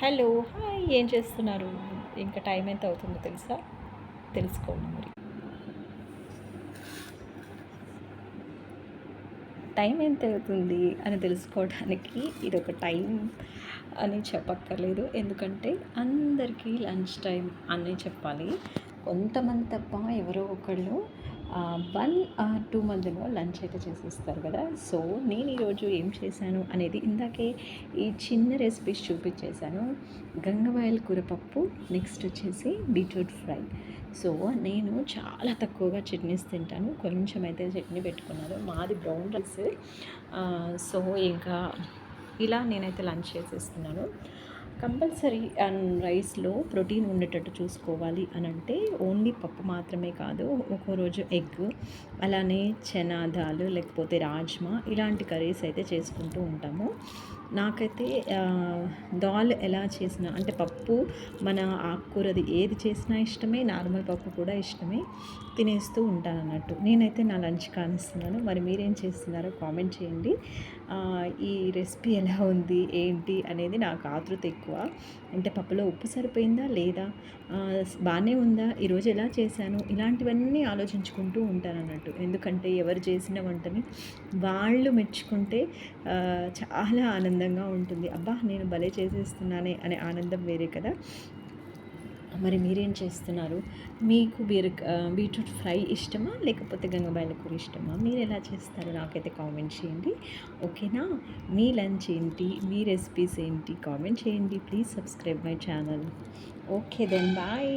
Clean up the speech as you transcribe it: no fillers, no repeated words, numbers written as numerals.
Hello hi ఏం చేస్తున్నారు? ఇంకా టైం ఎంత అవుతుందో తెలుసా? తెలుసుకోండి మరి. టైం ఎంత అవుతుంది అని తెలుసుకోవడానికి ఇదొక టైం అని చెప్పక్కర్లేదు. ఎందుకంటే అందరికీ లంచ్ టైం అనే చెప్పాలి. కొంతమంది తప్ప ఎవరో ఒకళ్ళు 1 ఆర్ 2 మధ్యలో లంచ్ అయితే చేసేస్తారు కదా! సో, నేను ఈరోజు ఏం చేశాను అనేది ఇందాకే ఈ చిన్న రెసిపీస్ చూపించేశాను. గంగవాయల కూర పప్పు, నెక్స్ట్ వచ్చేసి బీట్రూట్ ఫ్రై. సో, నేను చాలా తక్కువగా చట్నీస్ తింటాను. కొంచెం అయితే చట్నీ పెట్టుకున్నాను. మాది బ్రౌన్ రైస్. సో, ఇంకా ఇలా నేనైతే లంచ్ చేసేస్తున్నాను. కంపల్సరీ రైస్లో ప్రోటీన్ ఉండేటట్టు చూసుకోవాలి అని అంటే ఓన్లీ పప్పు మాత్రమే కాదు, ఒక్కో రోజు ఎగ్, అలానే చనా దాల్ లేకపోతే రాజ్మా ఇలాంటి కర్రీస్ అయితే చేసుకుంటూ ఉంటాము. నాకైతే దాల్ ఎలా చేసినా అంటే పప్పు మన ఆకుకూరది ఏది చేసినా ఇష్టమే, నార్మల్ పప్పు కూడా ఇష్టమే, తినేస్తూ ఉంటాను అన్నట్టు. నేనైతే నా లంచ్ కానిస్తున్నాను. మరి మీరేం చేస్తున్నారో కామెంట్ చేయండి. ఈ రెసిపీ ఎలా ఉంది ఏంటి అనేది నాకు ఆతృత ఎక్కువ. అంటే పప్పులో ఉప్పు సరిపోయిందా లేదా, బాగానే ఉందా, ఈరోజు ఎలా చేశాను, ఇలాంటివన్నీ ఆలోచించుకుంటూ ఉంటాను అన్నట్టు. ఎందుకంటే ఎవరు చేసిన వంటని వాళ్ళు మెచ్చుకుంటే చాలా ఆనందంగా ఉంటుంది. అబ్బా నేను భలే చేసేస్తున్నానే అనే ఆనందం వేరే కదా. మరి మీరేం చేస్తున్నారు? మీకు బీట్రూట్ ఫ్రై ఇష్టమా లేకపోతే గంగబాయల కూర ఇష్టమా? మీరు ఎలా చేస్తారో నాకైతే కామెంట్ చేయండి. ఓకేనా? మీ లంచ్ ఏంటి, మీ రెసిపీస్ ఏంటి కామెంట్ చేయండి. Please subscribe my channel. Okay then bye.